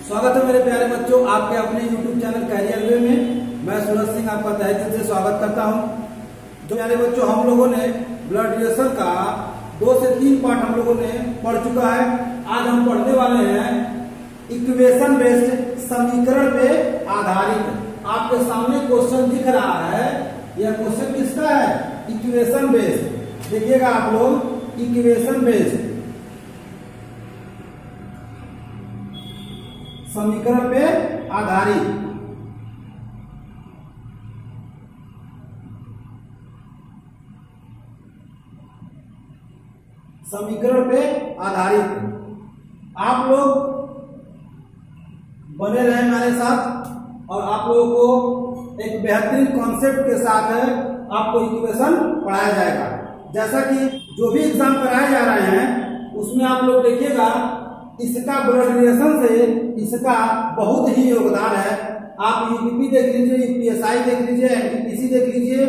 स्वागत है मेरे प्यारे बच्चों, आपके अपने YouTube चैनल कैरियर वे में। मैं सूरज सिंह आपका तहे दिल से स्वागत करता हूं। जो प्यारे बच्चों, हम लोगों ने ब्लड रिलेशन का 2 से 3 पार्ट हम लोगों ने पढ़ चुका है। आज हम पढ़ने वाले हैं इक्वेशन बेस्ड, समीकरण पे आधारित। आपके सामने क्वेश्चन दिख रहा है, यह क्वेश्चन किसका है? Equation based. देखिएगा आप लोग, इक्वेशन बेस्ड समीकरण पे आधारित। समीकरण पे आधारित आप लोग बने रहे हमारे साथ और आप लोगों को एक बेहतरीन कॉन्सेप्ट के साथ आपको इक्वेशन पढ़ाया जाएगा। जैसा कि जो भी एग्जाम कराए जा रहे हैं उसमें आप लोग देखिएगा, इसका ब्लड रिलेशन से इसका बहुत ही योगदान है। आप यूपीपी देख लीजिए, यूपीएसआई देख लीजिए, एनटीपीसी देख लीजिए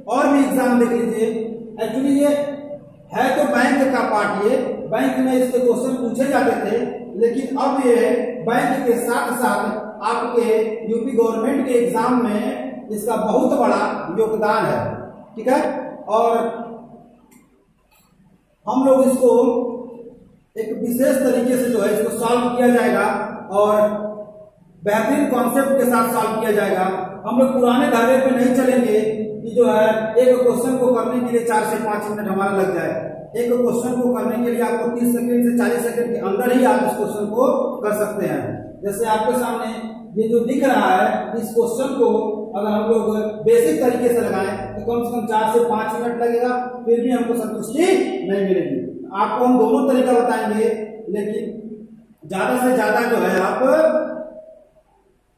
और भी एग्जाम देख लीजिए। एक्चुअली ये है तो बैंक का पार्ट, ये बैंक में इसके क्वेश्चन पूछे जाते थे, लेकिन अब ये बैंक के साथ साथ आपके यूपी गवर्नमेंट के एग्जाम में इसका बहुत बड़ा योगदान है। ठीक है, और हम लोग इसको एक विशेष तरीके से जो है इसको सॉल्व किया जाएगा और बेहतरीन कॉन्सेप्ट के साथ सॉल्व किया जाएगा। हम लोग पुराने धागे पे नहीं चलेंगे कि जो है एक क्वेश्चन को करने के लिए 4 से 5 मिनट हमारा लग जाए। एक क्वेश्चन को करने के लिए आपको 30 सेकंड से 40 सेकंड के अंदर ही आप इस क्वेश्चन को कर सकते हैं। जैसे आपके सामने ये जो दिख रहा है, इस क्वेश्चन को अगर हम लोग बेसिक तरीके से लगाएं तो कम से कम 4 से 5 मिनट लगेगा, फिर भी हमको संतुष्टि नहीं मिलेगी। आपको हम दोनों तरीका बताएंगे, लेकिन ज्यादा से ज्यादा जो है आप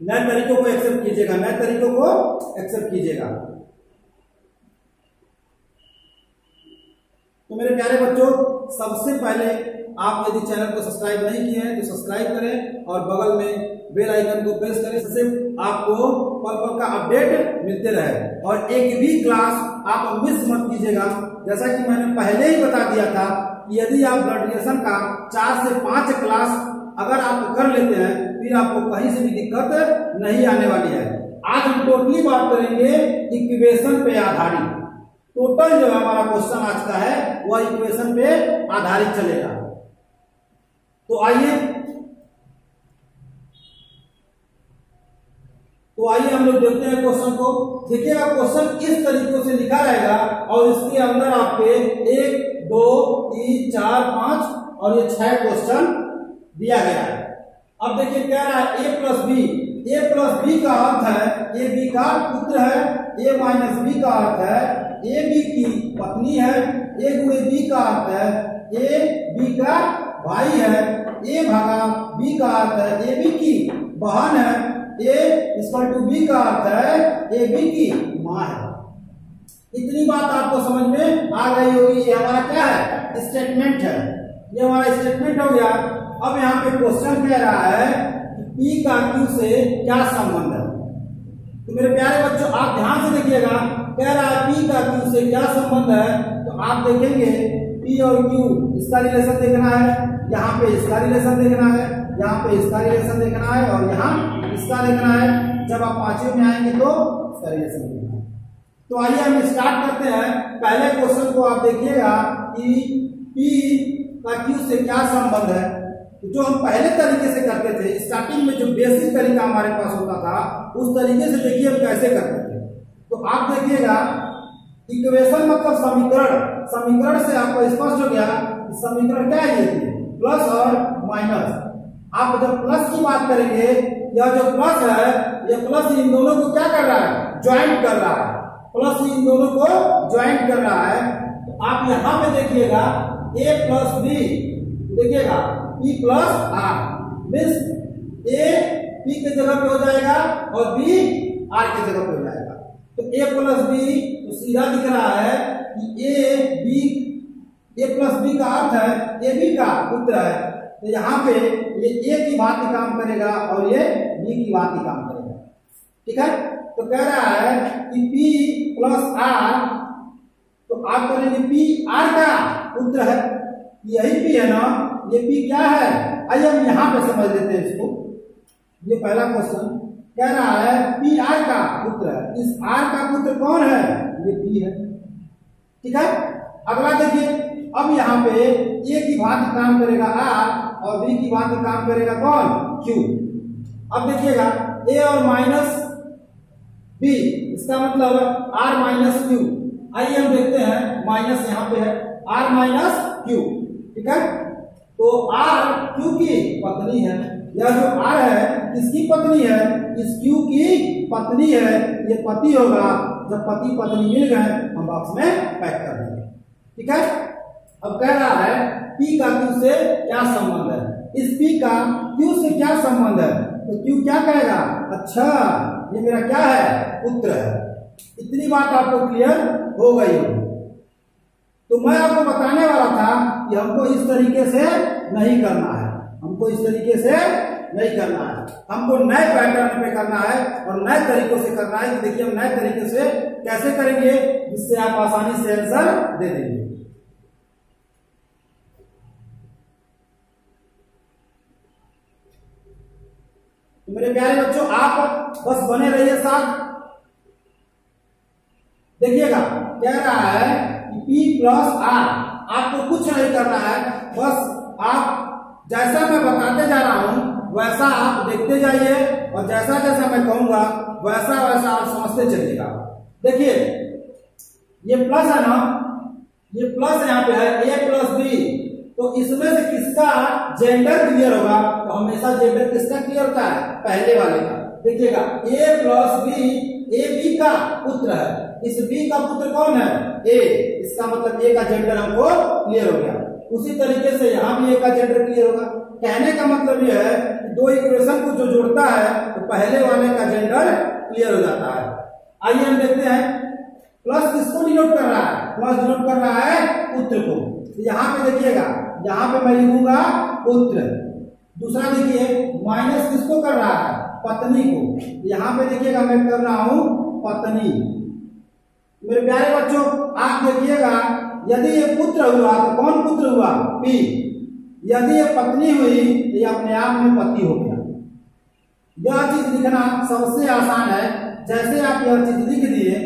नए तरीकों को एक्सेप्ट कीजिएगा, नए तरीकों को एक्सेप्ट कीजिएगा। तो मेरे प्यारे बच्चों, सबसे पहले आप यदि चैनल को सब्सक्राइब नहीं किए हैं तो सब्सक्राइब करें और बगल में बेल आइकन को प्रेस करें, जिससे आपको पल पल का अपडेट मिलते रहे और एक भी क्लास आप मिस मत कीजिएगा। जैसा कि मैंने पहले ही बता दिया था, यदि आप ब्लड रिलेशन का 4 से 5 क्लास अगर आप कर लेते हैं, फिर आपको कहीं से भी दिक्कत नहीं आने वाली है। आज हम टोटली बात करेंगे इक्वेशन पे आधारित। टोटल जो हमारा क्वेश्चन आज का है वह इक्वेशन पे आधारित चलेगा। तो आइए हम लोग देखते हैं क्वेश्चन को। देखिएगा, क्वेश्चन इस तरीके से लिखा रहेगा और इसके अंदर आपके 1, 2, 3, 4, 5 और ये 6 क्वेश्चन दिया गया है। अब देखिए क्या रहा है, a plus B. a plus B का अर्थ है ए बी का पुत्र है, a माइनस बी का अर्थ है ए बी की पत्नी है, a गुणे बी का अर्थ है ए बी का भाई है, a भागा बी का अर्थ है ए बी की बहन है, a इक्वल टू बी का अर्थ है ए बी की माँ है। इतनी बात आपको समझ में आ गई होगी। ये हमारा क्या है? स्टेटमेंट है। ये हमारा स्टेटमेंट हो गया। अब यहाँ पे क्वेश्चन कह रहा है कि P का Q से क्या संबंध है। तो मेरे प्यारे बच्चों, आप ध्यान से देखिएगा, कह रहा है P का Q से क्या संबंध है। तो आप देखेंगे P और Q, इसका रिलेशन देखना है, यहाँ पे इसका रिलेशन देखना है, यहाँ पे इसका रिलेशन देखना है और यहाँ इसका देखना है। जब आप 5वें में आएंगे तो इसका रिलेशन देखना है। तो आइए हम स्टार्ट करते हैं। पहले क्वेश्चन को आप देखिएगा कि P का Q से क्या संबंध है। जो हम पहले तरीके से करते थे, स्टार्टिंग में जो बेसिक तरीका हमारे पास होता था, उस तरीके से देखिए हम कैसे करते थे। तो आप देखिएगा, इक्वेशन मतलब समीकरण। समीकरण से आपको स्पष्ट हो गया कि समीकरण क्या है, प्लस और माइनस। आप जब प्लस की बात करेंगे, यह जो प्लस है, यह प्लस इन दोनों को क्या कर रहा है? ज्वाइंट कर रहा है। प्लस इन दोनों को ज्वाइंट कर रहा है। तो आप यहां पे देखिएगा a प्लस बी, देखिएगा p plus r, means a p के जगह पे हो जाएगा और b r के जगह पे हो जाएगा। तो a प्लस b तो सीधा दिख रहा है कि a प्लस b का अर्थ है a b का पुत्र है। तो यहाँ पे ये a की भांति काम करेगा और ये b की भांति काम करेगा। ठीक है, तो कह रहा है कि p प्लस r, तो आप करेंगे p r का पुत्र है। यही पी है ना, ये पी क्या है? आइए हम यहाँ पे समझ लेते हैं इसको। ये पहला क्वेश्चन कह रहा है पी आर का पुत्र है। इस आर का पुत्र कौन है? ये पी है। ठीक है, अगला देखिए, अब यहाँ पे ए की भांति काम करेगा आर और बी की भांति काम करेगा कौन? क्यू। अब देखिएगा ए और माइनस बी, इसका मतलब आर माइनस क्यू। आइए हम देखते हैं, माइनस यहाँ पे है, आर माइनस क्यू। ठीक है, तो आर क्यू की पत्नी है। यह जो आर है किसकी पत्नी है? इस क्यू की पत्नी है। ये पति होगा। जब पति पत्नी मिल गए हम बॉक्स में पैक कर देंगे। ठीक है, अब कह रहा है पी का क्यू से क्या संबंध है? इस पी का क्यू से क्या संबंध है? तो क्यू क्या कहेगा? अच्छा, ये मेरा क्या है? पुत्र है। इतनी बात आपको क्लियर हो गई होगी। तो मैं आपको बताने वाला था कि हमको इस तरीके से नहीं करना है, हमको इस तरीके से नहीं करना है, हमको नए पैटर्न पे करना है और नए तरीकों से करना है। कि देखिए हम नए तरीके से कैसे करेंगे जिससे आप आसानी से आंसर दे देंगे। तो मेरे प्यारे बच्चों, आप बस बने रहिए साथ। देखिएगा कह रहा है कि P प्लस R, आपको कुछ नहीं करना है, बस आप जैसा मैं बताते जा रहा हूं वैसा आप देखते जाइए और जैसा जैसा मैं कहूंगा वैसा वैसा आप समझते चलिएगा। देखिए ये प्लस है ना, ये प्लस यहाँ पे है a प्लस बी, तो इसमें से किसका जेंडर क्लियर होगा? तो हमेशा जेंडर किसका क्लियर होता है? पहले वाले का। देखिएगा a plus B, A B का पुत्र है। इस बी का पुत्र कौन है? ए। इसका मतलब ए का जेंडर हमको क्लियर हो गया। उसी तरीके से यहाँ भी ए का जेंडर क्लियर होगा। कहने का मतलब यह है कि दो इक्वेशन को जो जोड़ता है तो पहले वाले का जेंडर क्लियर हो जाता है। आइए हम देखते हैं प्लस किसको डिनोट कर रहा है? प्लस डिनोट कर रहा है पुत्र को। यहाँ पे देखिएगा, यहाँ पे मैं लिखूंगा पुत्र। दूसरा देखिए माइनस किसको कर रहा है? पत्नी को। यहाँ पे देखिएगा मैं कर रहा हूं पत्नी। मेरे प्यारे बच्चों आप देखिएगा, यदि ये पुत्र हुआ तो कौन पुत्र हुआ? पी। यदि ये पत्नी हुई तो ये अपने आप में पति हो गया। यह चीज लिखना सबसे आसान है। जैसे आप यह चीज लिख दिए,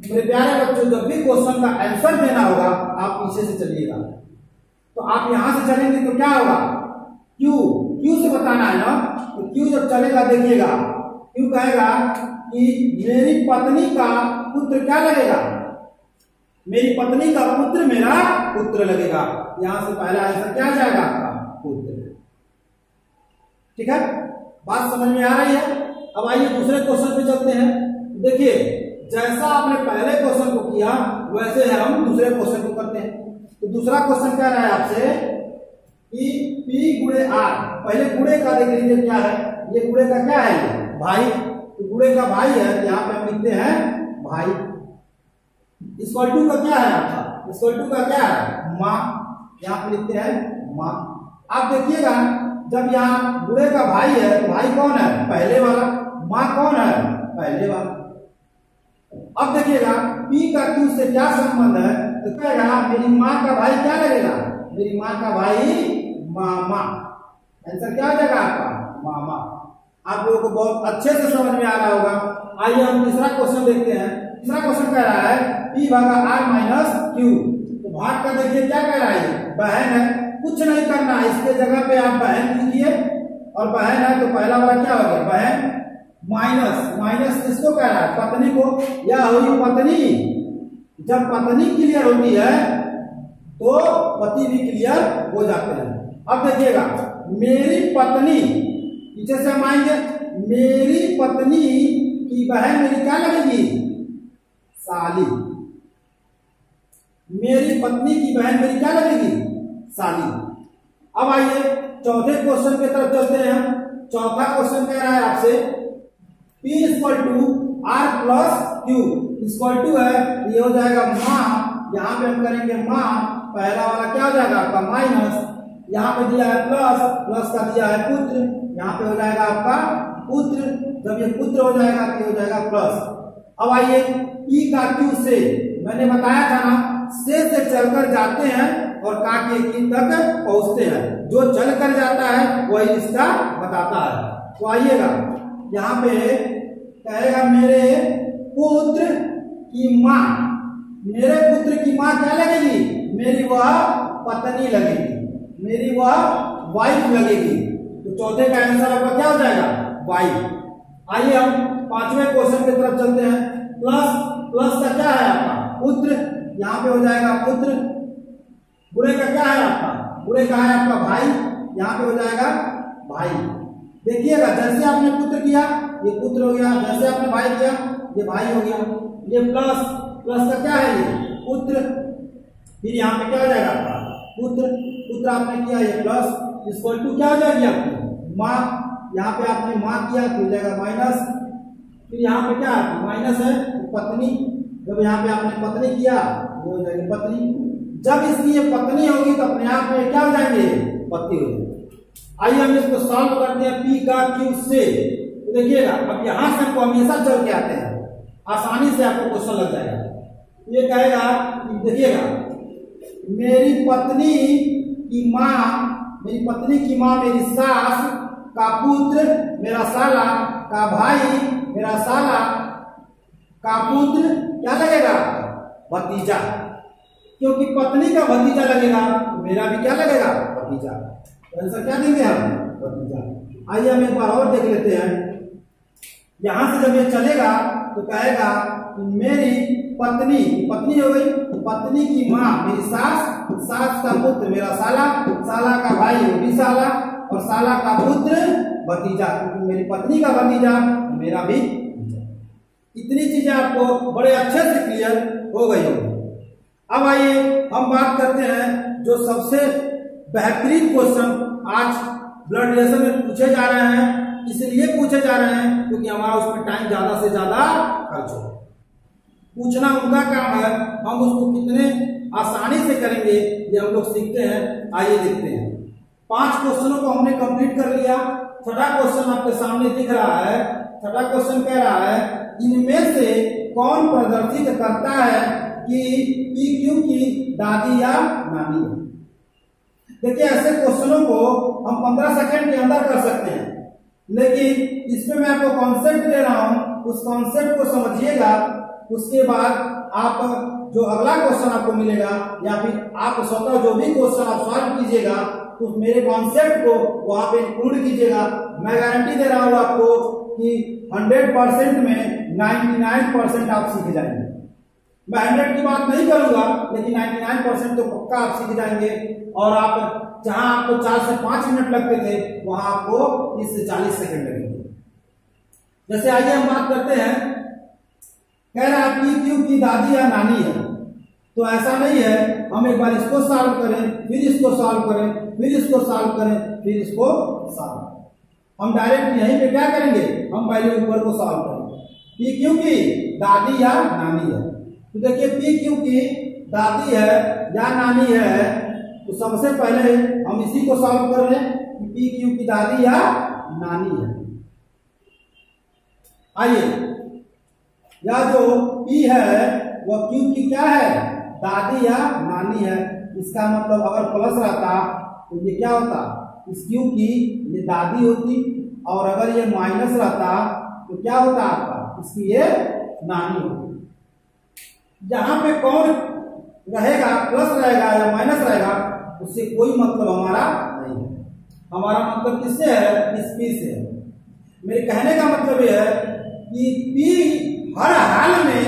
मेरे प्यारे बच्चों जब भी क्वेश्चन का आंसर देना होगा आप पीछे से चलिएगा। तो आप यहां से चलेंगे तो क्या होगा? क्यू, क्यू से बताना है ना, तो क्यू जब चलेगा देखिएगा क्यू कहेगा कि मेरी पत्नी का पुत्र क्या लगेगा? मेरी पत्नी का पुत्र मेरा पुत्र लगेगा। यहां से पहला आंसर क्या जाएगा? आपका पुत्र। ठीक है, बात समझ में आ रही है? अब आइए दूसरे क्वेश्चन पे चलते हैं। देखिए जैसा आपने पहले क्वेश्चन को किया वैसे हम दूसरे क्वेश्चन को करते हैं। तो दूसरा क्वेश्चन कह रहा है आपसे कि P गुणे R, पहले गुणे का देख लीजिए क्या है? ये गुणे का क्या है? ये भाई। तो गुणे का भाई है, यहाँ पे हम लिखते हैं भाई। इक्वल टू का क्या है आपका? इक्वल टू का क्या है? माँ। यहाँ पे लिखते हैं माँ। आप देखिएगा जब यहाँ गुणे का भाई है तो भाई कौन है? पहले वाला। माँ कौन है? पहले वाला। अब देखिएगा P का Q से क्या संबंध है? तो कहेगा मेरी माँ का भाई क्या लगेगा? मेरी माँ का भाई मामा। आंसर क्या हो जाएगा आपका? मामा। आप लोगों को बहुत अच्छे से समझ में आ रहा होगा। आइए हम तीसरा क्वेश्चन देखते हैं। तीसरा क्वेश्चन कह रहा है P भागा R माइनस Q। तो भाग का देखिए क्या कह रहा है? बहन है। कुछ नहीं करना, इसके जगह पे आप बहन लिखिए और बहन है तो पहला वाला क्या हो गया? बहन। माइनस, माइनस किसको कह रहा है? पत्नी को। यह हुई पत्नी। जब पत्नी क्लियर होती है तो पति भी क्लियर हो जाते हैं। अब देखिएगा मेरी पत्नी, पीछे से हम आएंगे, मेरी पत्नी की बहन मेरी क्या लगेगी? साली। मेरी पत्नी की बहन मेरी क्या लगेगी? साली। अब आइए चौथे क्वेश्चन की तरफ चलते हैं। चौथा क्वेश्चन कह रहा है आपसे P equal to R plus Q equal to है, ये हो जाएगा माँ। यहाँ पे हम करेंगे माँ, पहला वाला क्या हो जाएगा आपका? माइनस। यहाँ पे दिया है प्लस, प्लस का दिया है पुत्र, यहाँ पे हो जाएगा आपका पुत्र। जब ये पुत्र हो जाएगा तो हो जाएगा प्लस। अब आइए P का Q से, मैंने बताया था ना से चलकर जाते हैं और का के किन तक पहुंचते हैं। जो चल कर जाता है वही रिश्ता बताता है। तो आइएगा यहाँ पे कहेगा मेरे पुत्र की माँ, मेरे पुत्र की माँ क्या लगेगी, मेरी वह पत्नी लगेगी, मेरी वह वाइफ लगेगी। तो चौथे का आंसर आपका क्या हो जाएगा, वाइफ। आइए हम पांचवें क्वेश्चन की तरफ चलते हैं। प्लस, प्लस का क्या है आपका पुत्र, यहाँ पे हो जाएगा पुत्र। बुरे का क्या है आपका, बुरे का है आपका भाई, यहाँ पे हो जाएगा भाई। देखिएगा जैसे आपने पुत्र किया ये पुत्र हो गया, जैसे आपने भाई किया ये भाई हो गया। ये प्लस, प्लस का क्या है ये पुत्र, फिर यहाँ पे क्या हो जाएगा आपका पुत्र, पुत्र आपने किया ये प्लस इक्वल टू क्या हो जाएगी आपकी माँ, यहाँ पे आपने माँ किया तो हो जाएगा माइनस, फिर यहाँ पे क्या माइनस है पत्नी, जब यहाँ पे आपने पत्नी किया ये हो जाएगी पत्नी। जब इसकी ये पत्नी होगी तो अपने आप में क्या हो जाएंगे पति हो जाएंगे। आइए हम इसको सॉल्व करते हैं पी का क्यू से। तो देखिएगा अब यहाँ से हमको हमेशा चल के आते हैं, आसानी से आपको क्वेश्चन लग जाएगा। ये कहेगा देखिएगा मेरी पत्नी की माँ, मेरी पत्नी की माँ मेरी सास का पुत्र मेरा साला का भाई मेरा साला का पुत्र क्या लगेगा भतीजा, क्योंकि पत्नी का भतीजा लगेगा तो मेरा भी क्या लगेगा भतीजा। तो आंसर क्या देंगे हम भतीजा। आइए हम एक बार और देख लेते हैं। यहां से जब ये चलेगा तो कहेगा कि मेरी पत्नी, पत्नी हो गई तो पत्नी की माँ मेरी सास, सास का पुत्र मेरा साला, साला का भाई वो भी साला और साला का पुत्र भतीजा, क्योंकि मेरी पत्नी का भतीजा मेरा भी भतीजा। इतनी चीजें आपको बड़े अच्छे से क्लियर हो गई होगी। अब आइए हम बात करते हैं जो सबसे बेहतरीन क्वेश्चन आज ब्लड रिलेशन में पूछे जा रहे हैं। इसलिए पूछे जा रहे हैं क्योंकि हमारा उसमें टाइम ज्यादा से ज्यादा खर्च हो। पूछना उनका काम है, हम उसको कितने आसानी से करेंगे ये हम लोग सीखते हैं। आइए देखते हैं। 5 क्वेश्चनों को हमने कंप्लीट कर लिया। छठा क्वेश्चन आपके सामने दिख रहा है। छठा क्वेश्चन कह रहा है इनमें से कौन प्रदर्शित करता है कि PQ की दादी या नानी है। देखिए ऐसे क्वेश्चनों को हम 15 सेकंड के अंदर कर सकते हैं, लेकिन इसमें मैं आपको कॉन्सेप्ट दे रहा हूं, उस कॉन्सेप्ट को समझिएगा। उसके बाद आप जो अगला क्वेश्चन आपको मिलेगा या फिर आप स्वतः जो भी क्वेश्चन आप सॉल्व कीजिएगा तो मेरे कॉन्सेप्ट को वहां पे इंक्लूड कीजिएगा। मैं गारंटी दे रहा हूं आपको कि 100% में 99% आप सीख जाएंगे। मैं 100 की बात नहीं करूंगा, लेकिन 99% तो पक्का आप सीख जाएंगे। और आप जहां आपको 4 से 5 मिनट लगते थे वहां आपको 30 से 40 सेकंड लगेंगे। जैसे आइए हम बात करते हैं, कह रहा है PQ की दादी या नानी है। तो ऐसा नहीं है हम एक बार इसको सॉल्व करें, फिर इसको सॉल्व करें, फिर इसको सॉल्व करें, फिर इसको सॉल्व। हम डायरेक्ट यहीं पे क्या करेंगे, हम पहले ऊपर को सॉल्व करेंगे। PQ की दादी या नानी है। तो देखिए PQ की दादी है या नानी है, तो सबसे पहले हम इसी को सॉल्व कर लें कि PQ की दादी या नानी है। आइए, या जो P है वह Q की क्या है, दादी या नानी है। इसका मतलब अगर प्लस रहता तो ये क्या होता, इस Q की ये दादी होती, और अगर ये माइनस रहता तो क्या होता आपका, इसकी ये नानी होती। जहां पे कौन रहेगा, प्लस रहेगा या माइनस रहेगा, उससे कोई मतलब हमारा नहीं है। हमारा मतलब किससे है, इस P से है। मेरे कहने का मतलब यह है कि P हर हाल में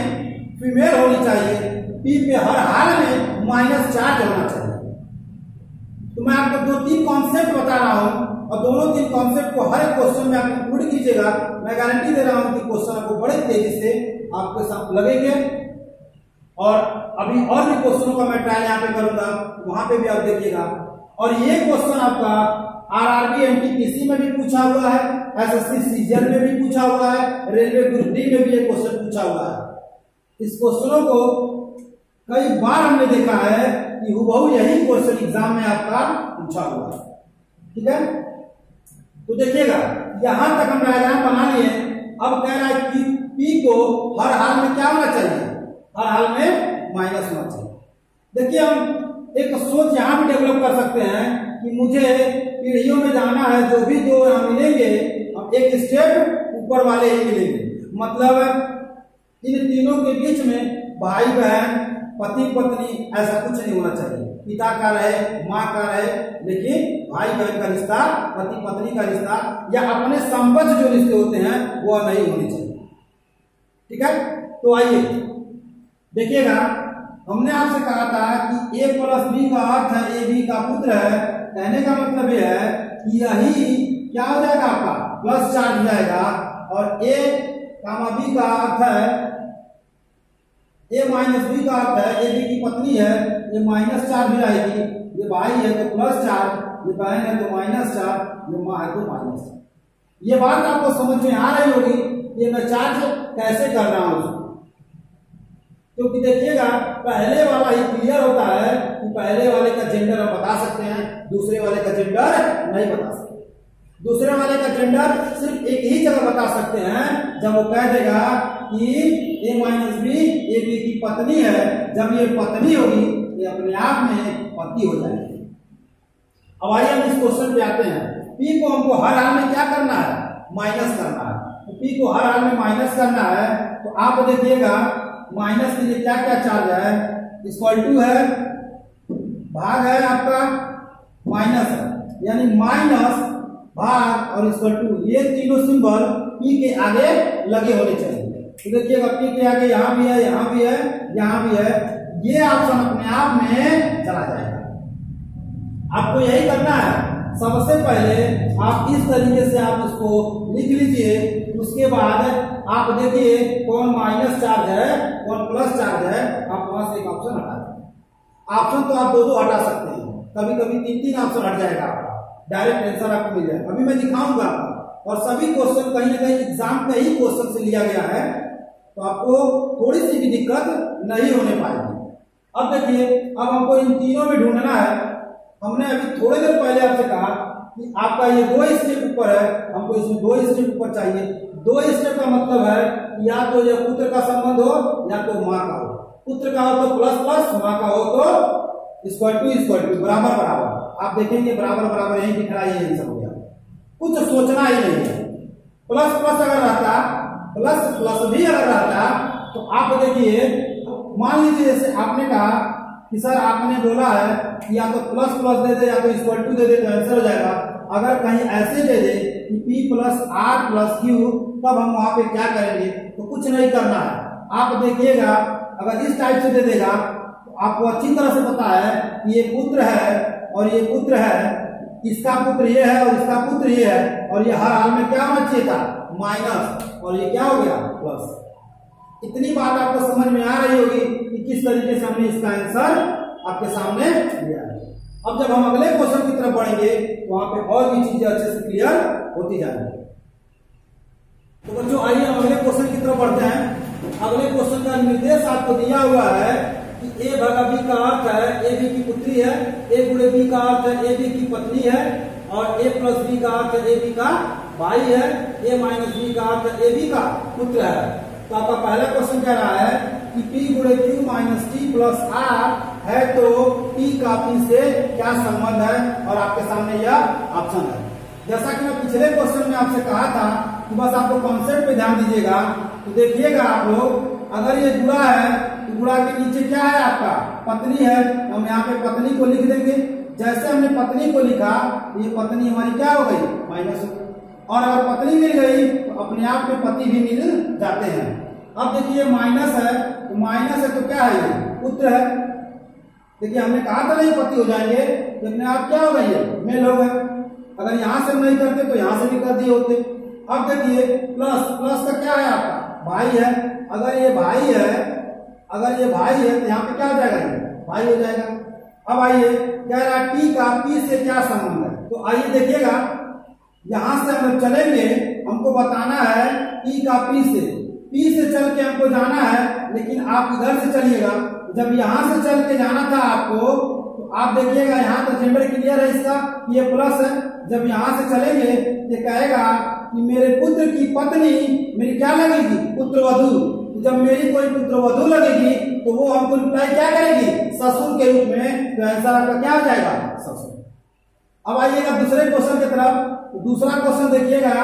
फीमेल होनी चाहिए, P पे हर हाल में माइनस चार्ज होना चाहिए। तो मैं आपको 2-3 कॉन्सेप्ट बता रहा हूं और दोनों 3 कॉन्सेप्ट को हर क्वेश्चन में आप इंक्लूड कीजिएगा। मैं गारंटी दे रहा हूं कि क्वेश्चन आपको बड़े तेजी से आपके साथ लगेंगे। और अभी और भी क्वेश्चनों का मैं ट्रायल यहाँ पे करूंगा, वहां पे भी आप देखिएगा। और ये क्वेश्चन आपका RRB NTPC में भी पूछा हुआ है, SSC CGL में भी पूछा हुआ है, रेलवे ग्रुप डी में भी ये क्वेश्चन पूछा हुआ है। इस क्वेश्चनों को कई बार हमने देखा है कि हुबहू यही क्वेश्चन एग्जाम में आपका पूछा हुआ है। ठीक है, तो देखिएगा यहां तक हम डायग्राम बना लिए। अब कह रहा है कि P को हर हाल में क्या होना चाहिए, हर हाल में माइनस होना चाहिए। देखिए हम एक सोच यहाँ भी डेवलप कर सकते हैं कि मुझे पीढ़ियों में जाना है, जो भी दो यहाँ मिलेंगे हम एक स्टेप ऊपर वाले ही मिलेंगे। मतलब इन तीनों के बीच में भाई बहन पति पत्नी ऐसा कुछ नहीं होना चाहिए, पिता का रहे माँ का रहे, लेकिन भाई बहन का रिश्ता, पति पत्नी का रिश्ता या अपने संबंध जो रिश्ते होते हैं वो नहीं होने चाहिए। ठीक है, तो आइए देखिएगा, हमने आपसे कहा था कि a प्लस बी का अर्थ है ए बी का पुत्र है। कहने का मतलब यह है कि यही क्या हो जाएगा, आपका प्लस चार्ज हो जाएगा, और a कामा बी का अर्थ है a माइनस बी का अर्थ है ए बी की पत्नी है, ये माइनस चार्ज हो जाएगी। ये भाई है तो प्लस चार्ज, ये बहन है तो माइनस चार्ज, ये माँ है तो माइनस चार्ज। ये बात आपको समझ में आ रही होगी ये मैं चार्ज कैसे कर रहा हूं, क्योंकि देखिएगा पहले वाला ही क्लियर होता है कि पहले वाले का जेंडर हम बता सकते हैं, दूसरे वाले का जेंडर नहीं बता सकते। दूसरे वाले का जेंडर सिर्फ एक ही जगह बता सकते हैं, जब वो कह देगा कि a minus B A B की पत्नी है। जब ये पत्नी होगी ये अपने आप में पति हो जाएगी। अब आइए हम इस क्वेश्चन पे आते हैं। p को हमको हर हाल में क्या करना है, माइनस करना है। तो p को हर हाल में माइनस करना है, तो आप देखिएगा माइनस के लिए क्या क्या चार्ज है, इक्वल टू है भाग है आपका माइनस है, यानी माइनस भाग और इक्वल टू, ये तीनों सिंबल p के आगे लगे होने चाहिए। तो देखिएगा p के आगे यहाँ भी है, यहाँ भी है, यहाँ भी है, ये ऑप्शन अपने आप में चला जाएगा। आपको यही करना है, सबसे पहले आप इस तरीके से आप इसको लिख लीजिए, उसके बाद आप देखिए कौन माइनस चार्ज है कौन प्लस चार्ज है, आप वहां से एक ऑप्शन हटा दें। ऑप्शन तो आप दो हटा सकते हैं, कभी कभी तीन तीन ऑप्शन हट जाएगा आपका, डायरेक्ट आंसर आपको मिल जाएगा। अभी मैं दिखाऊंगा और सभी क्वेश्चन कहीं ना कहीं एग्जाम का ही क्वेश्चन से लिया गया है, तो आपको थोड़ी सी भी दिक्कत नहीं होने पाएगी। अब देखिए, अब हमको इन तीनों में ढूंढना है। हमने अभी थोड़ी देर पहले आपसे कहा कि आपका ये दो स्टेप ऊपर है, हमको इसमें दो स्टेप ऊपर चाहिए। दो स्टेप का मतलब है कि या तो ये पुत्र का संबंध हो या तो माँ का हो। पुत्र का हो तो प्लस प्लस, माँ का हो तो इक्वल टू बराबर बराबर। आप देखेंगे बराबर बराबर यही दिख रहा है, ये आंसर हो गया, कुछ सोचना ही नहीं है। प्लस प्लस अगर रहता, प्लस प्लस भी अगर रहता, तो आप देखिए, मान लीजिए जैसे आपने कहा कि सर आपने बोला है कि या तो प्लस प्लस दे दे या तो इक्वल टू दे दे तो आंसर हो जाएगा। अगर कहीं ऐसे दे दे कि p plus R plus Q, तब हम वहां पे क्या करेंगे, तो कुछ नहीं करना है। आप देखिएगा अगर इस टाइप से दे देगा तो आपको अच्छी तरह से पता है कि ये पुत्र है और ये पुत्र है, इसका पुत्र ये है और इसका पुत्र ये है, और ये हर हाल में क्या होना चाहिए था, माइनस, और ये क्या हो गया, प्लस। इतनी बात आपको समझ में आ रही होगी कि किस तरीके से हमने इसका आंसर आपके सामने दिया है। अब जब हम अगले क्वेश्चन की तरफ बढ़ेंगे तो वहां पे और भी चीजें अच्छे से क्लियर होती जाएंगी। तो बच्चों आइए हम अगले क्वेश्चन की तरफ बढ़ते हैं। अगले क्वेश्चन का निर्देश आपको दिया हुआ है कि a भागा b का अर्थ है ए बी की पुत्री है, a गुणे b का अर्थ है ए बी की पत्नी है, और a प्लस b का अर्थ है ए बी का भाई है, a माइनस b का अर्थ है ए बी का पुत्र है। तो आपका पहला क्वेश्चन कह रहा है कि p गुणे q minus T plus R है, तो p का p से क्या संबंध है, और आपके सामने यह ऑप्शन है। जैसा कि मैं पिछले क्वेश्चन में आपसे कहा था कि बस आपको कॉन्सेप्ट पे ध्यान दीजिएगा। तो देखिएगा आप लोग, अगर ये जुड़ा है तो जुड़ा के नीचे क्या है, आपका पत्नी है, हम यहाँ पे पत्नी को लिख देंगे। जैसे हमने पत्नी को लिखा, ये पत्नी हमारी क्या हो गई, माइनस हो गई, और अगर पत्नी मिल गई तो अपने आप में पति भी मिल जाते हैं। अब देखिए माइनस है, तो माइनस है तो क्या है, ये पुत्र है। देखिए हमने कहा था नहीं पति हो जाएंगे, तो अपने आप क्या हो गई है, मेल हो गए। अगर यहां से नहीं करते तो यहां से भी कर दिए होते। अब देखिए प्लस, प्लस का क्या है, आपका भाई है। अगर ये भाई है, अगर ये भाई है तो यहाँ पे क्या हो जाएगा, ये भाई हो जाएगा। अब आइए कह रहा है टी का पी से क्या संबंध है, तो आइए देखिएगा, यहां से हम चलेंगे, हमको बताना है टी का पी से चल के हमको जाना है। लेकिन आप इधर से चलिएगा, जब यहां से चल के जाना था आपको, तो आप देखिएगा यहाँ तो जेंडर क्लियर है इसका, ये प्लस है। जब यहां से चलेंगे ये कहेगा कि मेरे पुत्र की पत्नी मेरी क्या लगेगी, पुत्रवधू। जब मेरी कोई पुत्रवधू लगेगी तो वो हमको रिप्लाई क्या करेगी, ससुर के रूप में। तो आंसर आपका क्या हो जाएगा, ससुर। अब आइएगा दूसरे क्वेश्चन की तरफ। तो दूसरा क्वेश्चन देखिएगा,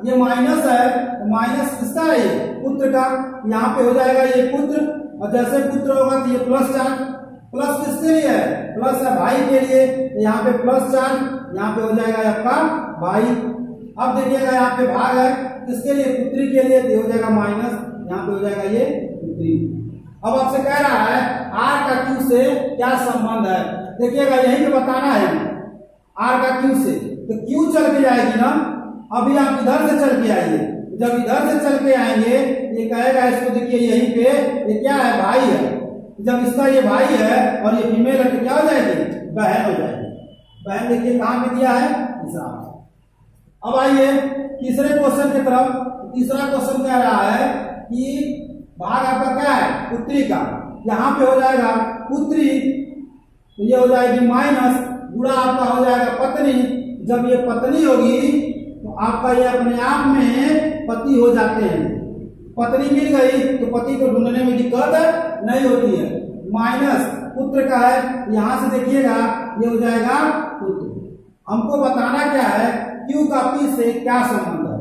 ये माइनस है, तो माइनस किसका है, ये पुत्र का। यहाँ पे हो जाएगा ये पुत्र, और जैसे पुत्र होगा तो ये प्लस चार्ज। प्लस किसके लिए है, प्लस है भाई के लिए, तो यहाँ पे प्लस चार्ज, यहाँ पे हो जाएगा आपका भाई। अब देखिएगा यहाँ पे भाग है किसके लिए, पुत्री के लिए, तो हो जाएगा माइनस, यहाँ पे हो जाएगा ये पुत्री। अब आपसे कह रहा है आर का क्यू से क्या संबंध है। देखिएगा यही पे बताना है आर का क्यू से। तो क्यू चल के जाएगी ना, अभी आप इधर से चल के आइए, जब इधर से चल के आएंगे ये कहेगा इसको, देखिए यहीं पे ये क्या है, भाई है। जब इसका ये भाई है और ये फीमेल है तो क्या हो जाएगी, बहन हो जाएगी। बहन देखिए कहां पे दिया है, तीसरा। अब आइए तीसरे क्वेश्चन की तरफ। तीसरा क्वेश्चन कह रहा है कि भाग आपका क्या है, पुत्री का। यहाँ पे हो जाएगा पुत्री, तो ये हो जाएगी माइनस, गुणा आपका हो जाएगा पत्नी। जब ये पत्नी होगी तो आपका ये अपने आप में पति हो जाते हैं। पत्नी मिल गई तो पति को ढूंढने में दिक्कत नहीं होती है। माइनस पुत्र का है, यहां से देखिएगा ये हो जाएगा पुत्र। हमको बताना क्या है, क्यू का पी से क्या संबंध है।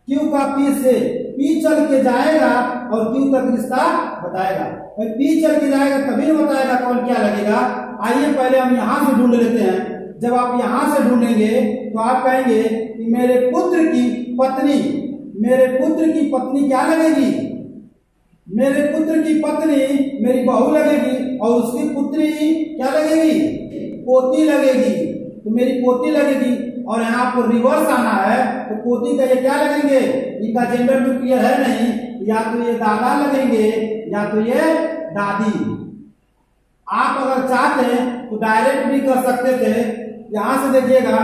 क्यू का पी से, पी चल के जाएगा और क्यू तक रिश्ता बताएगा। पी चल के जाएगा तभी बताएगा कौन क्या लगेगा। आइए पहले हम यहां से ढूंढ लेते हैं। जब आप यहां से ढूंढेंगे तो आप कहेंगे कि मेरे पुत्र की पत्नी, मेरे पुत्र की पत्नी क्या लगेगी, मेरे पुत्र की पत्नी मेरी बहू लगेगी, और उसकी पुत्री क्या लगेगी, पोती लगेगी। तो मेरी पोती लगेगी। और यहाँ आपको रिवर्स आना है तो पोती का ये क्या लगेंगे, इनका जेंडर तो क्लियर है नहीं, या तो ये दादा लगेंगे या तो ये दादी। आप अगर चाहते तो डायरेक्ट भी कर सकते थे। यहां से देखिएगा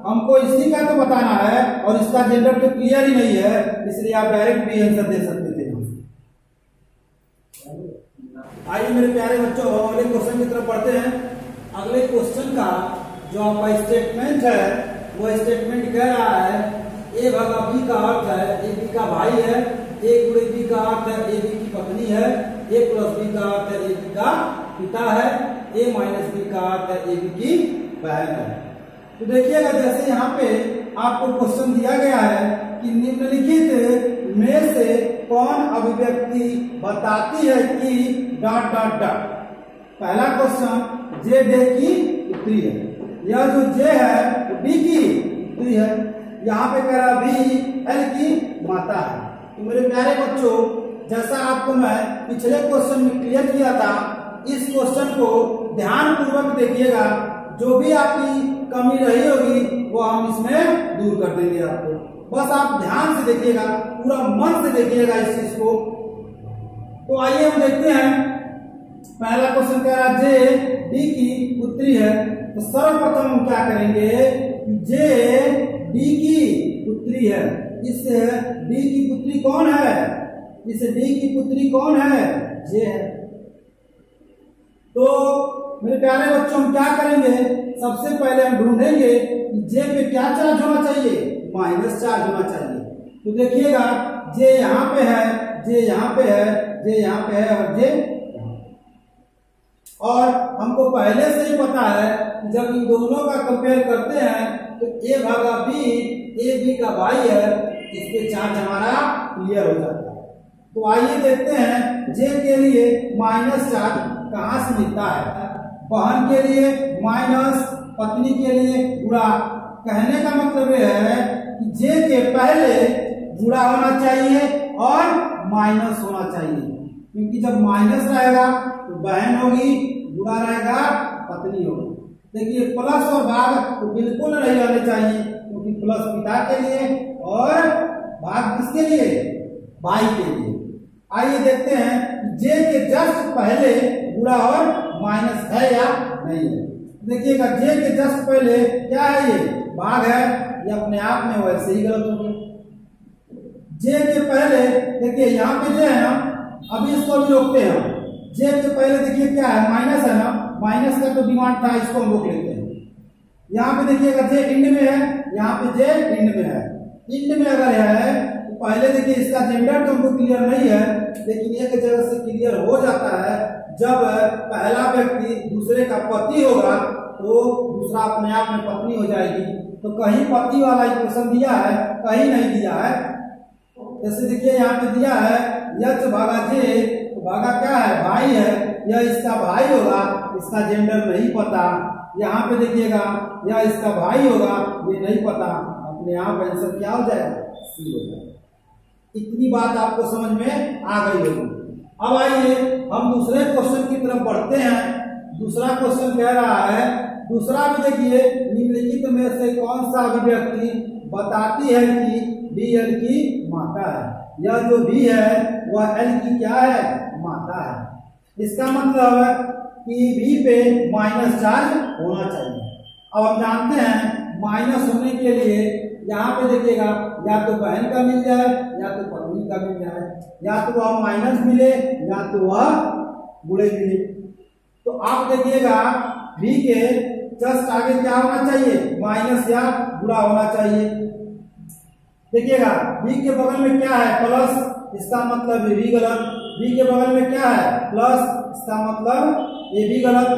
हमको इसी का तो बताना है और इसका जेंडर तो क्लियर ही नहीं है, इसलिए आप डायरेक्ट भी आंसर दे सकते थे। आइए मेरे प्यारे बच्चों अगले क्वेश्चन की तरफ बढ़ते हैं। अगले क्वेश्चन का जो आपका स्टेटमेंट है वो स्टेटमेंट कह रहा है ए भागा बी का अर्थ है ए बी का भाई है, ए गुणे बी का अर्थ है ए बी की पत्नी है, ए प्लस बी का अर्थ है ए बी का पिता है, ए माइनस बी का अर्थ है ए बी की बहन है। तो देखिएगा जैसे यहाँ पे आपको क्वेश्चन दिया गया है कि निम्नलिखित में से कौन अभिव्यक्ति बताती है कि डॉट डॉट डॉट। पहला क्वेश्चन जे डे की पुत्री है, यह जो जे है वो डी की पुत्री है। यहाँ पे कह रहा बी एल की माता है। तो मेरे प्यारे बच्चों जैसा आपको मैं पिछले क्वेश्चन में क्लियर किया था, इस क्वेश्चन को ध्यान पूर्वक देखिएगा। जो भी आपकी कमी रही होगी वो हम इसमें दूर कर देंगे आपको। बस आप ध्यान से देखिएगा, पूरा मन से देखिएगा इस चीज को। तो आइए हम देखते हैं। पहला क्वेश्चन कह रहा जे डी की पुत्री है, तो सर्वप्रथम हम क्या करेंगे, जे डी की पुत्री है। इस डी की पुत्री कौन है, इस डी की पुत्री कौन है, जे है। तो मेरे प्यारे बच्चों हम क्या करेंगे, सबसे पहले हम ढूंढेंगे कि जे पे क्या चार्ज होना चाहिए, माइनस चार्ज होना चाहिए। तो देखिएगा जे यहाँ पे है, जे यहाँ पे है, जे यहाँ पे है और जे यहाँ। और हमको पहले से ही पता है कि जब इन दोनों का कंपेयर करते हैं तो ए भागा बी, ए बी का भाई है, इस पे चार्ज हमारा क्लियर हो जाता है। तो आइए देखते हैं जे के लिए माइनस चार्ज कहां से मिलता है। बहन के लिए माइनस, पत्नी के लिए गुणा। कहने का मतलब यह है कि जे के पहले गुणा होना चाहिए और माइनस होना चाहिए, क्योंकि जब माइनस रहेगा तो बहन होगी, गुणा रहेगा पत्नी होगी। देखिए प्लस और भाग तो बिल्कुल नहीं रहने चाहिए, क्योंकि प्लस पिता के लिए और भाग किसके लिए, भाई के लिए। आइए देखते हैं जे के जस्ट पहले गुणा और माइनस है या नहीं है। देखिएगा जे के जस्ट पहले क्या है, ये भाग है, ये अपने आप में वैसे ही गलत हो गया। जे के पहले देखिए यहाँ पे जे है ना, अभी इसको भी रोकते हैं। जे के पहले देखिए क्या है, माइनस है ना, माइनस का तो डिमांड था, इसको हम रोक लेते हैं। यहाँ पे देखिएगा जे इंड में है, यहाँ पे जे इंड में है। इंड में अगर है तो पहले देखिए इसका जेंडर तो हमको क्लियर नहीं है, लेकिन एक जगह से क्लियर हो जाता है। जब पहला व्यक्ति दूसरे का पति होगा तो दूसरा अपने आप में पत्नी हो जाएगी। तो कहीं पति वाला इक्वेशन दिया है, कहीं नहीं दिया है। जैसे देखिए यहाँ पे दिया है यच भागा जे, तो भागा क्या है, भाई है, यह इसका भाई होगा, इसका जेंडर नहीं पता। यहाँ पे देखिएगा यह इसका भाई होगा, ये नहीं पता, अपने आप आंसर क्या हो जाएगा, सी हो जाएगा। इतनी बात आपको समझ में आ गई होगी। अब आइए हम दूसरे क्वेश्चन की तरफ बढ़ते हैं। दूसरा क्वेश्चन कह रहा है, दूसरा भी देखिए, निम्नलिखित में से कौन सा अभिव्यक्ति बताती है कि बी एल की माता है। यह जो बी है वह एल की क्या है, माता है। इसका मतलब है कि बी पे माइनस चार्ज होना चाहिए। अब हम जानते हैं माइनस होने के लिए यहाँ पे देखिएगा या तो बहन का मिल जाए या तो पत्नी का मिल जाए, या तो वह माइनस मिले या तो वह बुरे मिले। तो आप देखिएगा बी के जस्ट आगे क्या होना चाहिए, माइनस या बुरा होना चाहिए। देखिएगा बी के बगल में क्या है, प्लस, इसका मतलब ये भी गलत। बी के बगल में क्या है, प्लस, इसका मतलब ये भी गलत।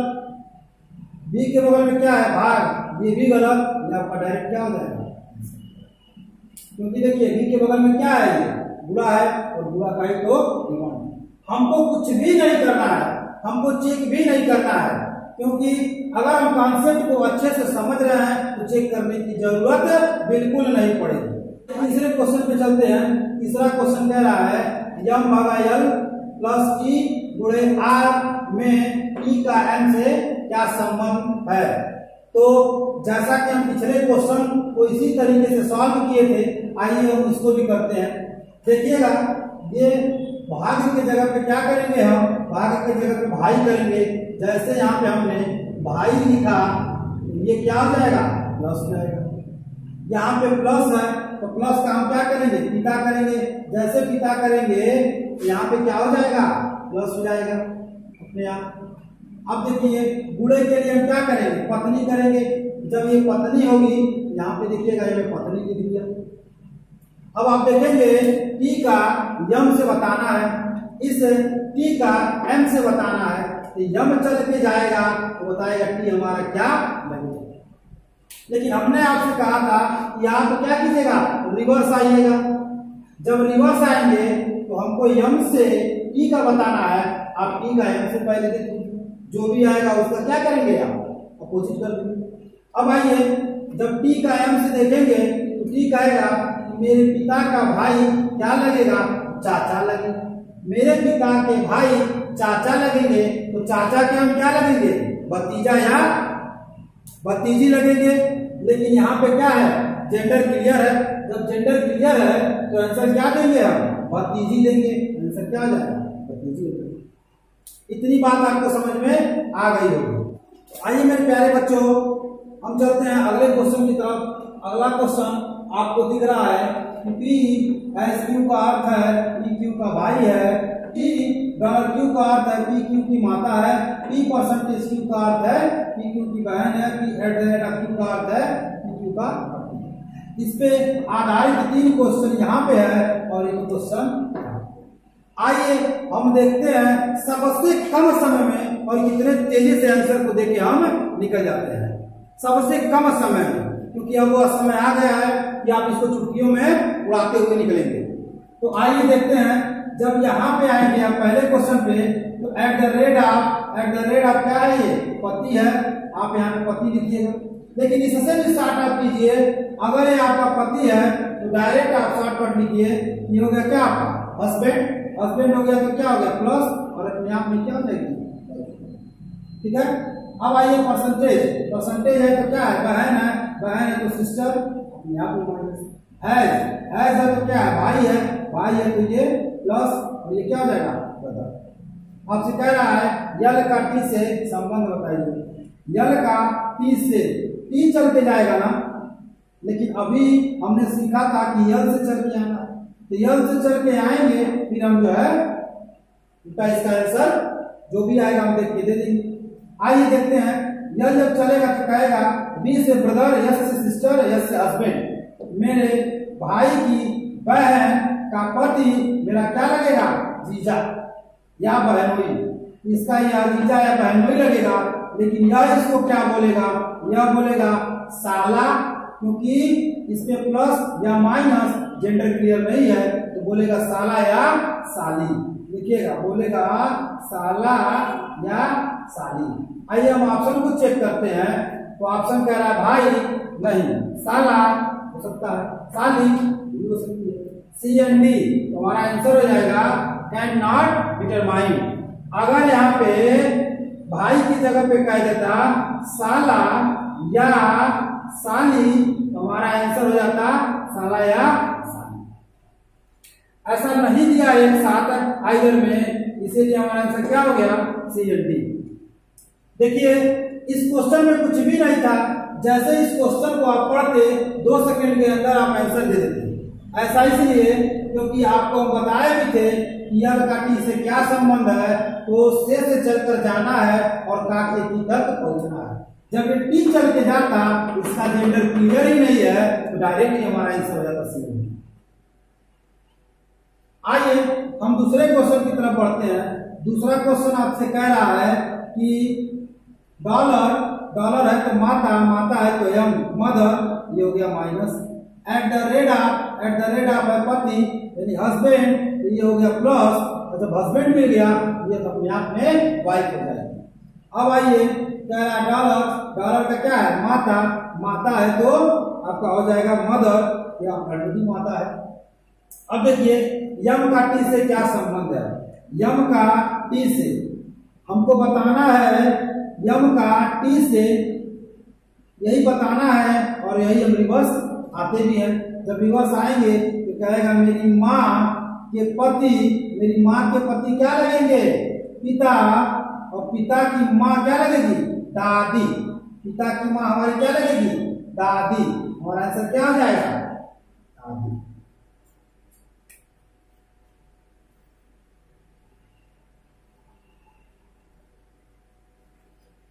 बी के बगल में क्या है, भाग, ये भी गलत। ये आपका डायरेक्ट क्या हो जाएगा, क्योंकि देखिए बी के बगल में क्या है, ये बुरा है, और बुरा का ही तो हमको कुछ भी नहीं करना है, हमको चेक भी नहीं करना है, क्योंकि अगर हम कॉन्सेप्ट को अच्छे से समझ रहे हैं तो चेक करने की जरूरत बिल्कुल नहीं पड़ेगी। तीसरे क्वेश्चन पे चलते हैं। तीसरा क्वेश्चन कह रहा है यम भागा एल प्लस ई गुणे आर में ई का एन से क्या संबंध है। तो जैसा कि हम पिछले क्वेश्चन को इसी तरीके से सॉल्व किए थे, आइए हम इसको भी करते हैं। देखिएगा ये भाग के जगह पे क्या करेंगे, हम भाग के जगह पे भाई करेंगे। जैसे यहाँ पे हमने भाई लिखा, ये क्या हो जाएगा, प्लस हो जाएगा। यहाँ पे प्लस है तो प्लस का हम क्या करेंगे, पिता करेंगे। जैसे पिता करेंगे तो यहाँ पे क्या हो जाएगा, प्लस हो जाएगा अपने आप। अब देखिए गुणे के लिए हम क्या करेंगे, पत्नी करेंगे। जब ये पत्नी होगी, यहाँ पे देखिएगा ये पत्नी लिख दिया। अब आप देखेंगे टी का यम से बताना है, इस टी का एम से बताना है। तो यम चल के जाएगा तो बताएगा टी हमारा क्या लगेगा। लेकिन हमने आपसे कहा था कि आप क्या कीजिएगा, रिवर्स आइएगा। जब रिवर्स आएंगे तो हमको यम से टी का बताना है। आप टी का यम से पहले देखिए, जो भी आएगा उसका क्या करेंगे, आप अपोजिट कर देंगे। अब आइए जब टी का एम से देखेंगे तो टी कहेगा मेरे पिता का भाई क्या लगेगा, चाचा लगेगा। मेरे पिता के भाई चाचा लगेंगे तो चाचा के हम क्या लगेंगे, भतीजा या भतीजी लगेंगे। लेकिन यहाँ पे क्या है, जेंडर क्लियर है। जब जेंडर क्लियर है तो आंसर क्या देंगे, हम भतीजी देंगे। आंसर क्या हो जाएगा, भतीजी। इतनी बात आपको समझ में आ गई होगी। आइए मेरे प्यारे बच्चों, हम चलते हैं अगले क्वेश्चन की तरफ। अगला क्वेश्चन आपको दिख रहा है कि पी एस क्यू का अर्थ है पी क्यू का भाई है, टी डॉलर क्यू का अर्थ है पी क्यू की माता है, पी परसेंटेज क्यू का अर्थ है पी क्यू की बहन है, पी एट क्यू का अर्थ है पी क्यू का। इस पे आधारित 3 क्वेश्चन यहाँ पे है और एक क्वेश्चन। आइए हम देखते हैं सबसे कम समय में और कितने तेजी से आंसर को देके हम निकल जाते हैं। सबसे कम समय में, क्योंकि अब वो समय आ गया है कि आप इसको चुटकियों में उड़ाते हुए निकलेंगे। तो आइए देखते हैं, जब यहाँ पे आएंगे आप पहले क्वेश्चन पे, तो एट द रेट आप क्या है, ये पति है। आप यहाँ पे पति लिखिएगा, लेकिन इससे भी स्टार्ट आप कीजिए। अगर ये आपका पति है तो डायरेक्ट आप शॉर्टकट लिखिए। ये हो गया क्या आपका हस्बैंड, हस्बैंड हो गया तो क्या हो गया प्लस, और अपने आप में क्या हो जाएगी, ठीक है। अब आइए परसेंटेज है तो क्या है, बहन है तो सिस्टर, यहाँ पे माइनस। हैज है तो क्या है, भाई है तो ये प्लस, और ये क्या हो जाएगा ब्रदर। आपसे कह रहा है यल का टी से संबंध बताइए। यल का टी से, टी चल के जाएगा ना, लेकिन अभी हमने सीखा था कि यल से चल के आना, तो यल से चल के आएंगे, फिर हम जो है इसका आंसर जो भी आएगा हम देख के दे देंगे। आइए देखते हैं, यल जब चलेगा तो कहेगा बी से ब्रदर, यस से सिस्टर, यस से हस्बैंड। मेरे भाई की बहन का पति मेरा क्या लगेगा, जीजा या बहन हुई। इसका यह जीजा या बहनोई लगेगा, लेकिन यह इसको क्या बोलेगा, यह बोलेगा साला, क्योंकि इसमें प्लस या माइनस जेंडर क्लियर नहीं है, तो बोलेगा साला या साली। लिखिएगा, बोलेगा साला या साली। आइए हम ऑप्शन को चेक करते हैं। तो ऑप्शन कह रहा है भाई नहीं, साला हो सकता है, साली भी हो सकती है। सी एंड डी तो हमारा आंसर हो जाएगा कैन नॉट डिटरमाइन। अगर यहाँ पे भाई की जगह पे कह देता साला या साली तो हमारा आंसर हो जाता साला या साली। ऐसा नहीं दिया एक साथ आइदर में, इसीलिए हमारा आंसर क्या हो गया, सी एंड डी। देखिए इस क्वेश्चन में कुछ भी नहीं था, जैसे इस क्वेश्चन को आप पढ़ते 2 सेकंड के अंदर आप आंसर दे देते। ऐसा इसलिए क्योंकि आपको हम बताए भी थे कि यल का टी से क्या संबंध है, तो से चलकर जाना है और का के टी तक पहुंचना है। जब ये टी चल के जाता, इसका जेंडर क्लियर ही नहीं है, तो डायरेक्टली हमारा आंसर हो जाता सी। आइए हम दूसरे क्वेश्चन की तरफ बढ़ते हैं। दूसरा क्वेश्चन आपसे कह रहा है कि डॉलर है तो माता, माता है तो यम, मदर ये हो गया minus, eight the rate of है पति यानी हस्बैंड, ये हो गया प्लस, और जब हस्बैंड मिल गया ये तो अपने आप में वाइफ हो जाएगी। अब आइए कह रहा है डॉलर का क्या है, माता, माता है तो आपका हो जाएगा मदर, या ऑलरेडी माता है। अब देखिए यम का टी से क्या संबंध है, यम का टी से हमको बताना है, यम का टी से यही बताना है, और यही हम रिवर्स आते भी हैं। जब रिवर्स आएंगे तो कहेगा मेरी माँ के पति, मेरी माँ के पति क्या लगेंगे, पिता, और पिता की माँ क्या लगेगी, दादी। पिता की माँ हमारी क्या लगेगी, दादी। हमारा आंसर क्या हो जाएगा, दादी।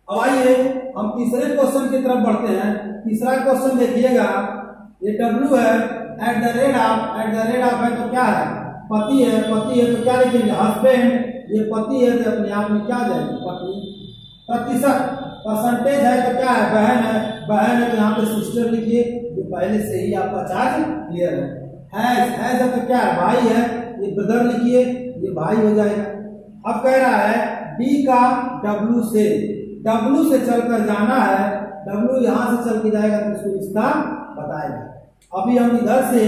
अब आइए हम तीसरे क्वेश्चन की तरफ बढ़ते हैं। तीसरा क्वेश्चन देखिएगा, ये डब्ल्यू है, एट द रेट ऑफ है तो क्या है, पति है, पति है तो क्या लिखेंगे, हस्बैंड, ये पति है तो अपने आप में क्या जाएगी, पत्नी। प्रतिशत परसेंटेज है तो क्या है, बहन है, बहन है तो यहाँ पे सिस्टर लिखिए, ये पहले से ही आपका चार्ज क्लियर है। है तो क्या है, भाई है, ये ब्रदर लिखिए, ये भाई हो जाएगा। अब कह रहा है डी का डब्ल्यू से चलकर जाना है, डब्ल्यू यहाँ से चल के जाएगा तो इसको रिश्ता बताएगा। अभी हम इधर से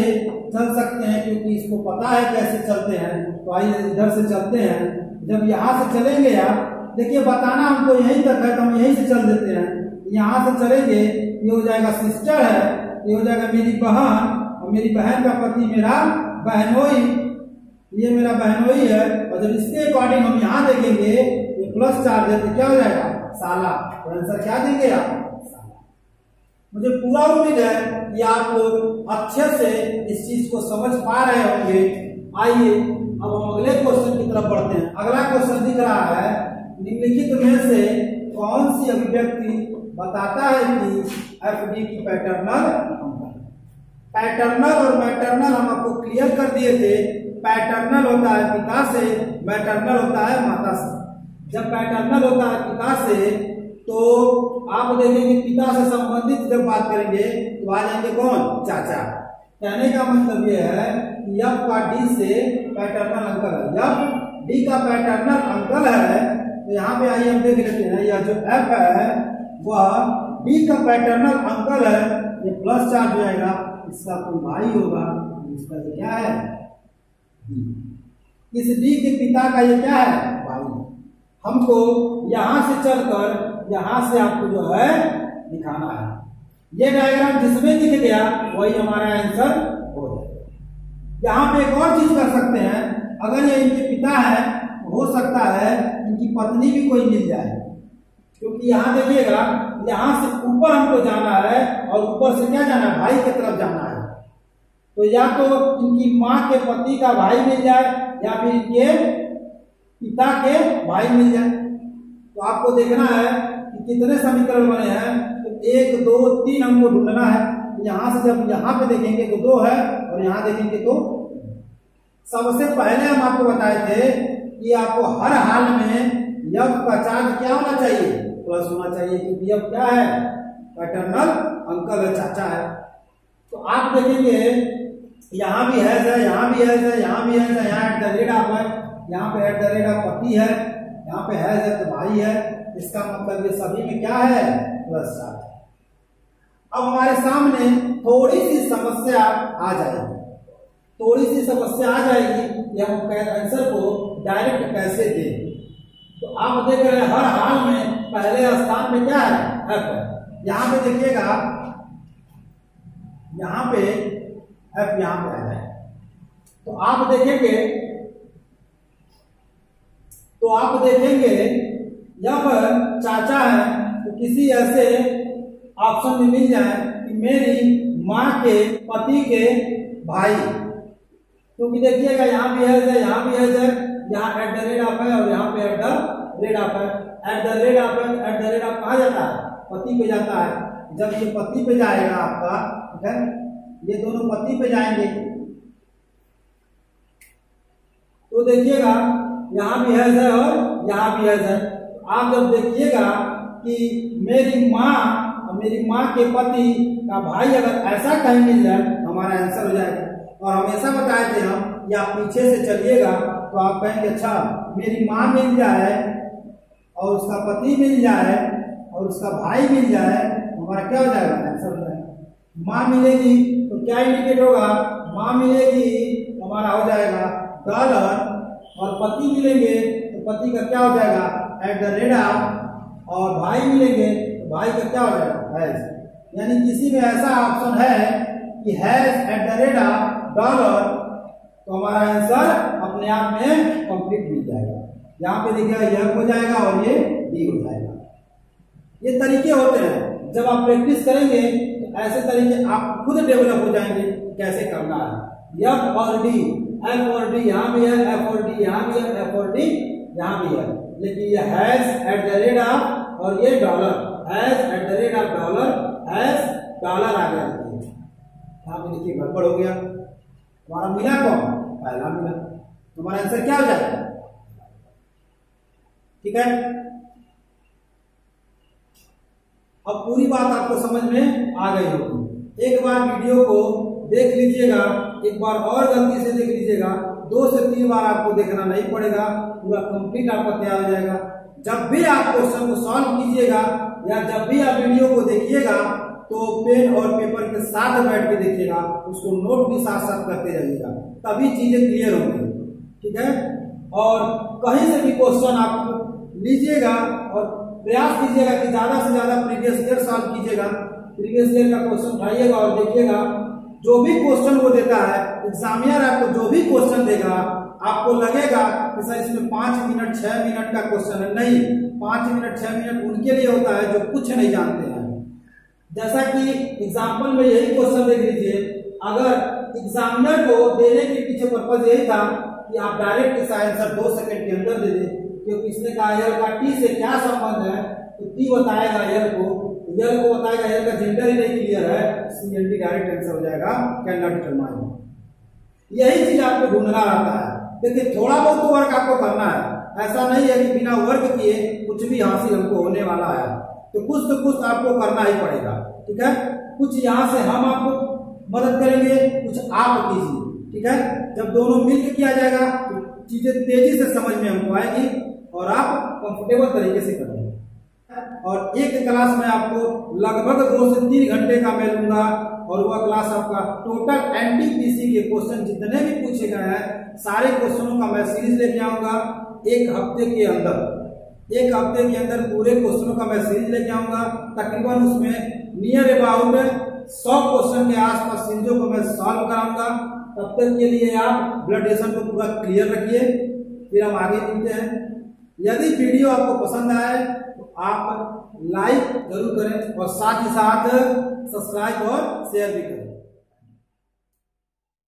चल सकते हैं क्योंकि इसको पता है कैसे चलते हैं, तो आइए इधर से चलते हैं। जब यहाँ से चलेंगे आप, देखिए बताना हमको यहीं तक है तो हम यहीं से चल देते हैं। यहाँ से चलेंगे, ये हो जाएगा सिस्टर है, ये हो जाएगा मेरी बहन, और मेरी बहन का पति मेरा बहनोई, ये मेरा बहनोई है। और जब इसके अकॉर्डिंग हम यहाँ देखेंगे ये प्लस चार्ज है तो क्या हो जाएगा, साला। तो आंसर क्या देंगे आप, साला। मुझे पूरा उम्मीद है कि आप लोग अच्छे से इस चीज को समझ पा रहे होंगे। आइए अब हम अगले क्वेश्चन की तरफ बढ़ते हैं। अगला क्वेश्चन दिख रहा है, निम्नलिखित में से कौन सी अभिव्यक्ति बताता है कि एफडी की पैटर्नल अंतर। पैटर्नल और मैटरनल हम आपको क्लियर कर दिए थे। पैटर्नल होता है पिता से, मैटरनल होता है माता से। जब पैटर्नल होता है पिता से तो आप देखेंगे पिता से संबंधित जब बात करेंगे तो आ जाएंगे कौन, चाचा। कहने का मतलब यह है कि एफ का डी से पैटर्नल अंकल है, एफ डी का पैटर्नल अंकल है। तो यहाँ पे आइए हम देख लेते हैं, यह जो एफ है वह डी का पैटर्नल अंकल है, ये प्लस चार्ज हो जाएगा, इसका कोई भाई होगा, इसका ये क्या है, इस डी के पिता का ये क्या है, भाई। हमको यहां से चलकर यहां से आपको जो है दिखाना है। ये डायग्राम जिसमें दिख गया वही हमारा आंसर हो जाएगा। यहाँ पे एक और चीज कर सकते हैं, अगर ये इनके पिता है हो सकता है इनकी पत्नी भी कोई मिल जाए, क्योंकि यहाँ देखिएगा यहाँ से ऊपर हमको जाना है और ऊपर से क्या जाना है, भाई की तरफ जाना है। तो या तो इनकी माँ के पति का भाई मिल जाए या फिर इनके पिता के भाई मिल जाए। तो आपको देखना है कि कितने समीकरण बने हैं, तो 1 2 3 हमको ढूंढना है। यहाँ से जब यहाँ पे देखेंगे तो 2 है और यहाँ देखेंगे तो सबसे पहले हम आपको बताए थे कि आपको हर हाल में एफ का चार्ज क्या होना चाहिए, प्लस होना चाहिए, क्योंकि एफ क्या है, पैटर्नल अंकल है, चाचा है। तो आप देखेंगे यहाँ भी हैज है, यहाँ भी हैज है, यहाँ भी हैज है, यहाँ एट द रेट ऑफ है, यहाँ पे एट द रेट ऑफ पति है, यहाँ पे हैज है तो भाई है, इसका मतलब ये सभी में क्या है, प्लस चार्ज। अब हमारे सामने थोड़ी सी समस्या आ जाएगी, थोड़ी सी समस्या आ जाएगी कि हम आंसर को डायरेक्ट कैसे दें। तो आप देख रहे हैं हर हाल में पहले स्थान में क्या है, एफ है। यहाँ पे देखिएगा, यहाँ पे एफ यहाँ पे आ जाए, तो आप देखेंगे यहाँ पर चाचा है, तो किसी ऐसे ऑप्शन में मिल जाए कि मेरी माँ के पति के भाई, क्योंकि देखिएगा यहाँ भी है, यहाँ भी है, यहाँ एट द रेट ऑफ है और यहाँ पे एट द रेट ऑफ है। एट द रेट ऑफ है, एट द रेट ऑफ कहाँ जाता है, पति पे जाता है। जब ये पति पे जाएगा आपका, ठीक है, ये दोनों पति पे जाएंगे, तो देखिएगा यहाँ भी है और यहाँ भी है। आप जब देखिएगा कि मेरी माँ और मेरी माँ के पति का भाई अगर ऐसा कहीं मिल जाए तो हमारा आंसर हो जाएगा। और हमेशा बताए थे हम, या पीछे से चलिएगा तो आप कहेंगे अच्छा मेरी माँ मिल जाए और उसका पति मिल जाए और उसका भाई मिल जाए, हमारा क्या हो जाएगा, आंसर हो जाएगा। माँ मिलेगी तो क्या इंडिकेट होगा, माँ मिलेगी हमारा हो जाएगा डॉलर, और पति मिलेंगे तो पति का क्या हो जाएगा, एट द रेट ऑफ, और भाई मिलेंगे तो भाई का क्या हो जाएगा, हैज। यानी किसी में ऐसा ऑप्शन है कि has at the rate of dollar, तो हमारा आंसर अपने आप में कंप्लीट मिल जाएगा। यहाँ पे देखिएगा यह हो जाएगा और ये डी हो जाएगा। ये तरीके होते हैं, जब आप प्रैक्टिस करेंगे तो ऐसे तरीके आप खुद डेवलप हो जाएंगे कैसे करना है। एफ और डी, एफ और डी यहाँ भी है, एफ और डी यहाँ भी है, एफ और डी यहाँ भी है, लेकिन ये has at the rate of और ये dollar, has at the rate of dollar, has dollar आ गया। यहाँ पे देखिए गड़बड़ हो गया, हमारा मिला कौन, पहला मिला, तुम्हारा आंसर क्या हो जाएगा, ठीक है। अब पूरी बात आपको समझ में आ गई होगी। एक बार वीडियो को देख लीजिएगा, एक बार और गलती से देख लीजिएगा, 2 से 3 बार आपको देखना नहीं पड़ेगा, पूरा कंप्लीट आपका तैयार हो जाएगा। जब भी आप क्वेश्चन को सॉल्व कीजिएगा या जब भी आप वीडियो को देखिएगा तो पेन और पेपर के साथ बैठ के देखिएगा, उसको नोट भी साथ साथ करते रहिएगा, तभी चीजें क्लियर होंगी, ठीक है। और कहीं से भी क्वेश्चन आप लीजिएगा और प्रयास कीजिएगा कि ज्यादा से ज्यादा प्रीवियस ईयर सॉल्व कीजिएगा, प्रीवियस ईयर का क्वेश्चन उठाइएगा और देखिएगा जो भी क्वेश्चन वो देता है, एग्जामिनर आपको जो भी क्वेश्चन देगा, आपको लगेगा कि सर इसमें 5 मिनट 6 मिनट का क्वेश्चन है, नहीं, 5 मिनट 6 मिनट उनके लिए होता है जो कुछ नहीं जानते हैं। जैसा कि एग्जाम्पल में यही क्वेश्चन देख लीजिए, अगर एग्जामिनर को देने के पीछे पर्पज यही था कि आप डायरेक्ट इसका आंसर 2 सेकंड के अंदर दे दें, क्योंकि इसने कहा एल का टी से क्या संबंध है, तो टी बताएगा एल को बताएगा, एल का जेंडर ही नहीं क्लियर है, सीएनडी डायरेक्ट आंसर हो जाएगा, कैन नॉट डिटरमाइन। यही चीज आपको ढूंढना रहता है। देखिए थोड़ा बहुत तो वर्क आपको करना है, ऐसा नहीं है कि बिना वर्क किए कुछ भी हासिल हमको होने वाला है, तो कुछ आपको करना ही पड़ेगा, ठीक है। कुछ यहाँ से हम आपको मदद करेंगे, कुछ आप कीजिए, ठीक है। जब दोनों मिलकर किया जाएगा तो चीजें तेजी से समझ में हमको आएगी और आप कंफर्टेबल तरीके से करेंगे। और एक क्लास में आपको लगभग 2 से 3 घंटे का मैं लूंगा, और वह क्लास आपका टोटल एनटीपीसी के क्वेश्चन जितने भी पूछे गए हैं सारे क्वेश्चनों का मैं सीरीज लेके आऊंगा। एक हफ्ते के अंदर पूरे क्वेश्चनों का मैं सीरीज लेके आऊंगा। तकरीबन उसमें नियर अबाउट 100 क्वेश्चन के आसपास सीरीजों को मैं सॉल्व कराऊंगा। तब तक के लिए आप ब्लड प्रेशर को पूरा क्लियर रखिए, फिर हम आगे मिलते हैं। यदि वीडियो आपको पसंद आए तो आप लाइक जरूर करें और साथ ही साथ सब्सक्राइब और शेयर भी करें।